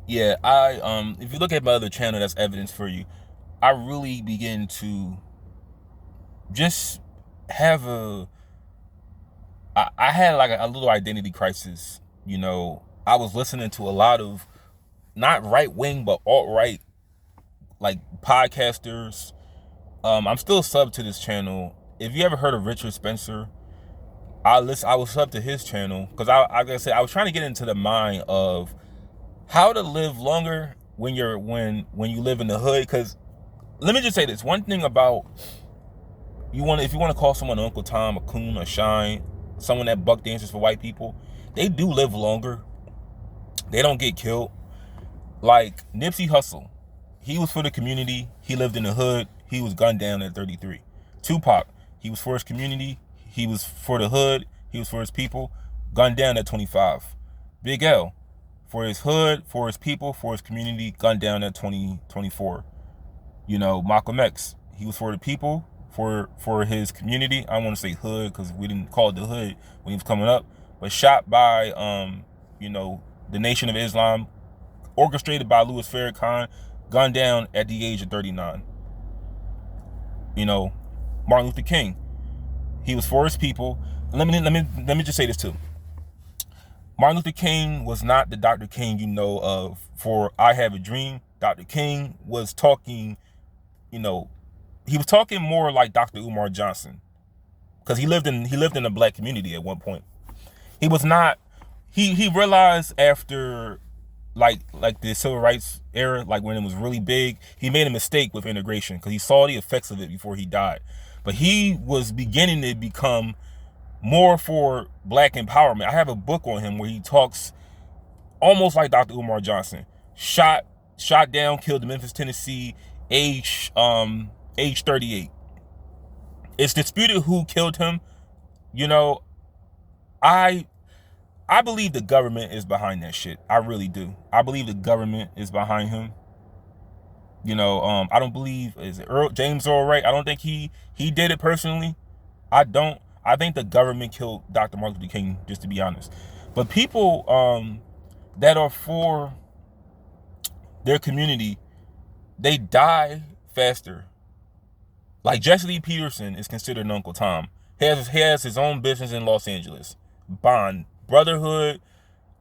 Yeah, I if you look at my other channel, that's evidence for you. I really begin to just have I had like a little identity crisis. I was listening to a lot of not right wing but alt right like podcasters. I'm still sub to this channel. If you ever heard of Richard Spencer, I was sub to his channel because like I said, I was trying to get into the mind of how to live longer when you live in the hood. Because let me just say this one thing about if you want to call someone Uncle Tom, a coon, a shine, someone that buck dances for white people, they do live longer. They don't get killed. Like Nipsey Hussle, he was for the community. He lived in the hood. He was gunned down at 33. Tupac, he was for his community. He was for the hood. He was for his people. Gunned down at 25. Big L, for his hood, for his people, for his community. Gunned down at 24. Malcolm X, he was for the people, for his community. I don't want to say hood because we didn't call it the hood when he was coming up, but shot by the Nation of Islam, orchestrated by Louis Farrakhan, gunned down at the age of 39. Martin Luther King, he was for his people. And let me just say this too. Martin Luther King was not the Dr. King you know of for I Have a Dream. Dr. King was talking, he was talking more like Dr. Umar Johnson because he lived in a black community at one point. He was not. He realized after like the civil rights era, like when it was really big, he made a mistake with integration because he saw the effects of it before he died. But he was beginning to become more for black empowerment. I have a book on him where he talks almost like Dr. Umar Johnson. Shot down, killed in Memphis, Tennessee, age 38. It's disputed who killed him. You know, I I believe the government is behind that shit. I really do. I believe the government is behind him. I don't believe is it James Earl Wright. I don't think he did it personally. I don't. I think the government killed Dr. Martin Luther King, just to be honest. But people that are for their community, they die faster. Like Jesse Lee Peterson is considered an Uncle Tom. He has his own business in Los Angeles. Bond Brotherhood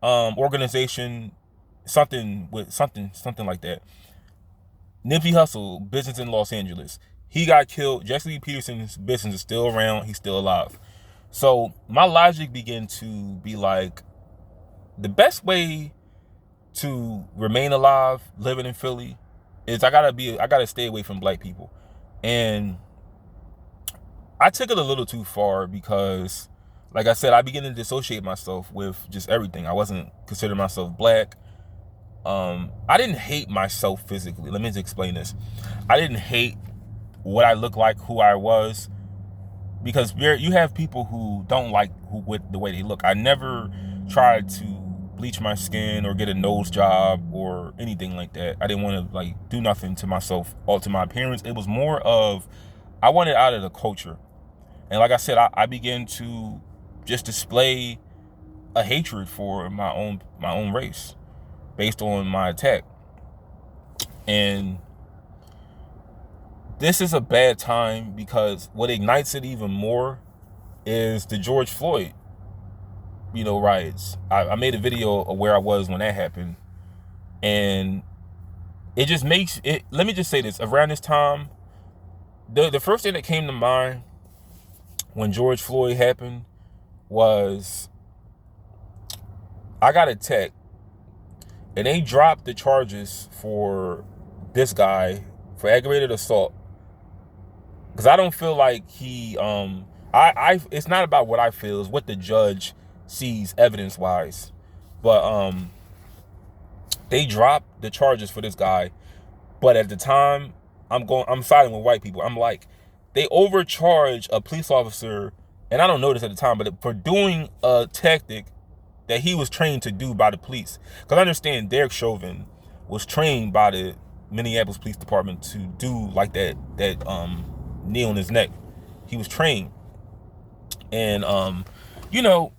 organization, something like that. Nipsey Hussle, business in Los Angeles. He got killed. Jesse Lee Peterson's business is still around. He's still alive. So my logic began to be like, the best way to remain alive living in Philly is I gotta stay away from black people. And I took it a little too far because, like I said, I began to dissociate myself with just everything. I wasn't considering myself black. I didn't hate myself physically. Let me just explain this. I didn't hate what I looked like, who I was, because you have people who don't like with the way they look. I never tried to bleach my skin or get a nose job or anything like that. I didn't want to do nothing to myself or to my appearance. It was more of I wanted out of the culture. And like I said, I began to just display a hatred for my own race based on my attack. And this is a bad time because what ignites it even more is the George Floyd, riots. I made a video of where I was when that happened. And it just makes it, let me just say this, around this time, the first thing that came to mind when George Floyd happened was I got a text and they dropped the charges for this guy for aggravated assault because I don't feel like I it's not about what I feel, it's what the judge sees evidence wise. But they dropped the charges for this guy, but at the time I'm siding with white people. I'm like, they overcharge a police officer, and I don't know this at the time, but for doing a tactic that he was trained to do by the police. Because I understand Derek Chauvin was trained by the Minneapolis Police Department to do like that knee on his neck. He was trained. And you know,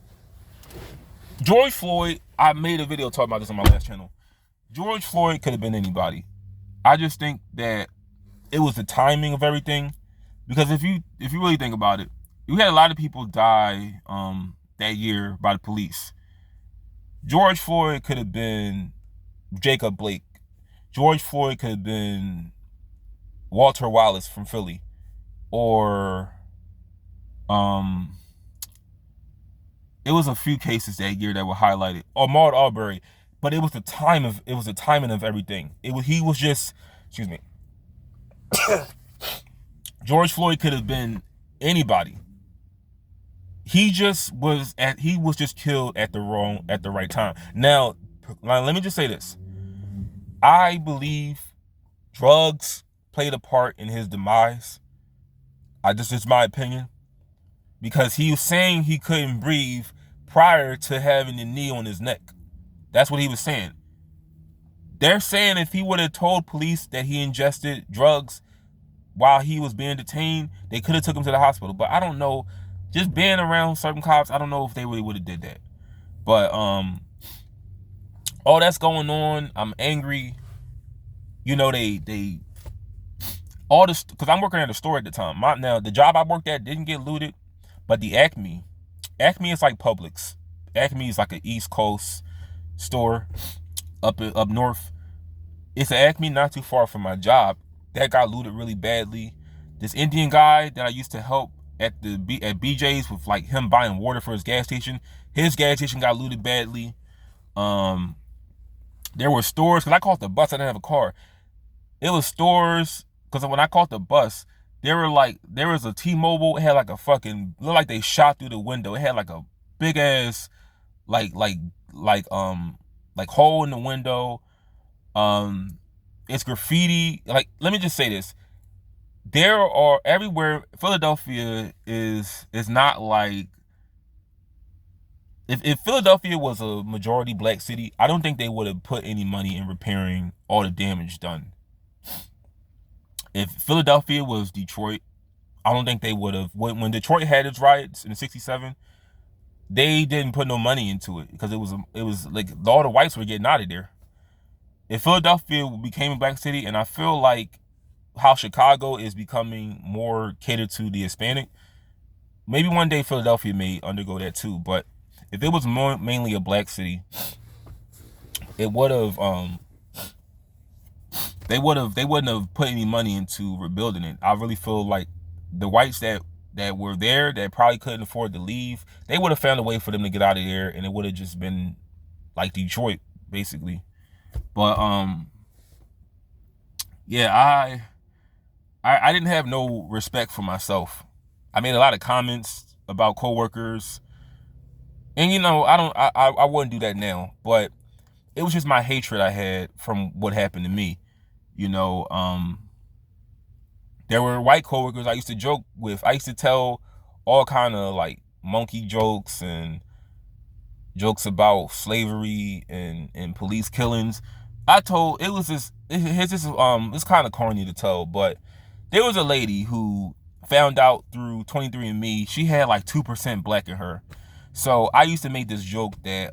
George Floyd, I made a video talking about this on my last channel. George Floyd could have been anybody. I just think that it was the timing of everything. Because if you really think about it, you had a lot of people die that year by the police. George Floyd could have been Jacob Blake. George Floyd could have been Walter Wallace from Philly, or it was a few cases that year that were highlighted, or Maud Arbery. But it was the timing of everything. He was just, excuse me. George Floyd could have been anybody. He was just killed at the right time. Now, let me just say this. I believe drugs played a part in his demise. It's my opinion. Because he was saying he couldn't breathe prior to having the knee on his neck. That's what he was saying. They're saying if he would have told police that he ingested drugs while he was being detained, they could have took him to the hospital. But I don't know. Just being around certain cops, I don't know if they really would have did that. But all that's going on. I'm angry. You know, they all this, because I'm working at a store at the time. Now the job I worked at didn't get looted, but the Acme is like Publix. Acme is like an East Coast store up north. It's an Acme not too far from my job that got looted really badly. This Indian guy that I used to help at BJ's with like him buying water for his gas station got looted badly. There were stores, because I caught the bus, I didn't have a car. It was stores, because when I caught the bus, there was a T-Mobile. It had like a fucking, looked like they shot through the window. It had like a big ass like hole in the window. It's graffiti. Like, let me just say this. There are everywhere. Philadelphia is not like, if Philadelphia was a majority black city, I don't think they would have put any money in repairing all the damage done. If Philadelphia was Detroit, I don't think they would have. When Detroit had its riots in '67, they didn't put no money into it because it was like all the whites were getting out of there. If Philadelphia became a black city, and I feel like how Chicago is becoming more catered to the Hispanic, maybe one day Philadelphia may undergo that too. But if it was mainly a black city, it would have they wouldn't have put any money into rebuilding it. I really feel like the whites that were there that probably couldn't afford to leave, they would have found a way for them to get out of there, and it would have just been like Detroit, basically. But yeah, I didn't have no respect for myself. I made a lot of comments about coworkers, and you know, I wouldn't do that now, but it was just my hatred I had from what happened to me. You know, there were white coworkers I used to joke with. I used to tell all kind of like monkey jokes and jokes about slavery and police killings. It's kind of corny to tell, but there was a lady who found out through 23andMe she had like 2% black in her. So I used to make this joke that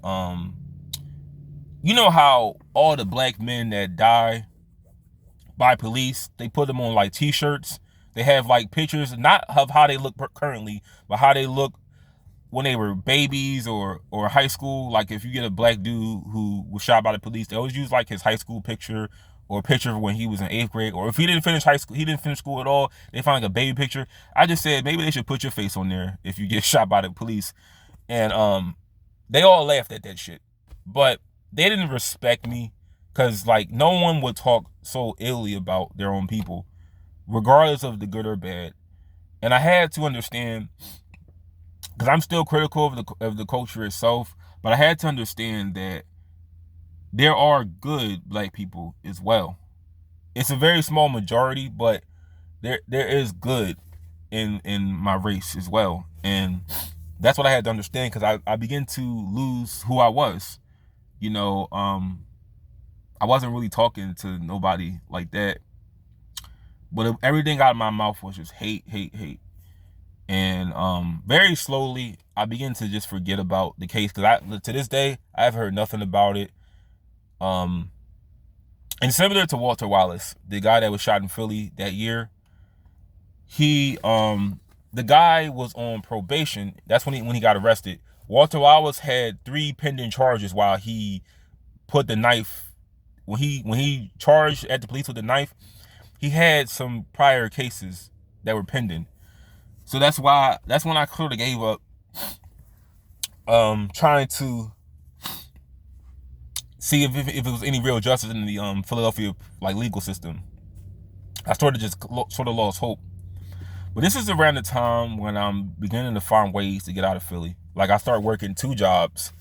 you know how all the black men that die by police, they put them on like t-shirts. They have like pictures, not of how they look currently, but how they look when they were babies or high school. Like if you get a black dude who was shot by the police, they always use like his high school picture or a picture of when he was in 8th grade, or if he didn't finish high school, he didn't finish school at all, they find like a baby picture. I just said maybe they should put your face on there if you get shot by the police. And they all laughed at that shit, but they didn't respect me, because like no one would talk so illy about their own people, regardless of the good or bad. And I had to understand, because I'm still critical of the culture itself, but I had to understand that there are good black people as well. It's a very small majority, but there is good in my race as well. And that's what I had to understand, because I began to lose who I was. You know, I wasn't really talking to nobody like that, but everything out of my mouth was just hate. And very slowly I began to just forget about the case, because to this day I have heard nothing about it. And similar to Walter Wallace, the guy that was shot in Philly that year, the guy was on probation. That's when he got arrested. Walter Wallace had 3 pending charges while he put the knife, when he charged at the police with the knife, he had some prior cases that were pending. So that's when I sort of gave up trying to see if it was any real justice in the Philadelphia like legal system. I sort of lost hope. But this is around the time when I'm beginning to find ways to get out of Philly. Like I start working 2 jobs,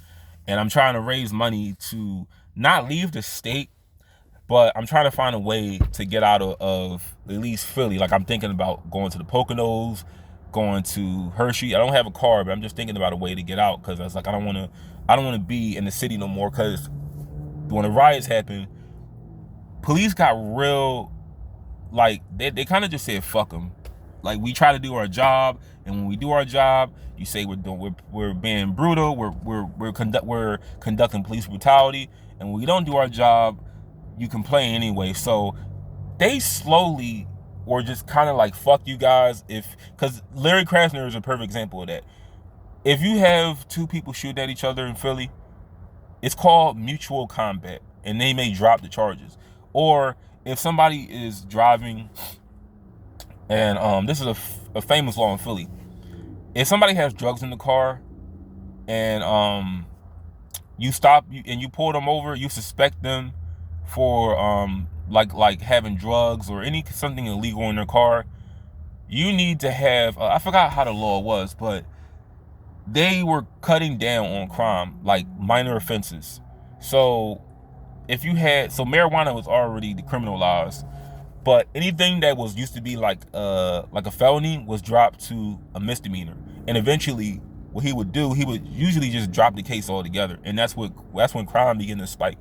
and I'm trying to raise money to not leave the state, but I'm trying to find a way to get out of at least Philly. Like I'm thinking about going to the Poconos, going to Hershey. I don't have a car, but I'm just thinking about a way to get out, because I was like, I don't want to be in the city no more. Because when the riots happened, police got real, like they kind of just said fuck them. Like we try to do our job, and when we do our job, you say we're being brutal, we're conducting police brutality, and when we don't do our job, you complain anyway. So they slowly were just kind of like fuck you guys, because Larry Krasner is a perfect example of that. If you have 2 people shoot at each other in Philly, it's called mutual combat, and they may drop the charges. Or if somebody is driving, and this is a famous law in Philly. If somebody has drugs in the car, and you stop and you pull them over, you suspect them for like having drugs or something illegal in their car, you need to have I forgot how the law was, but they were cutting down on crime, like minor offenses. So marijuana was already decriminalized, but anything that was used to be like a felony was dropped to a misdemeanor. And eventually, what he would do, he would usually just drop the case altogether, and that's when crime began to spike.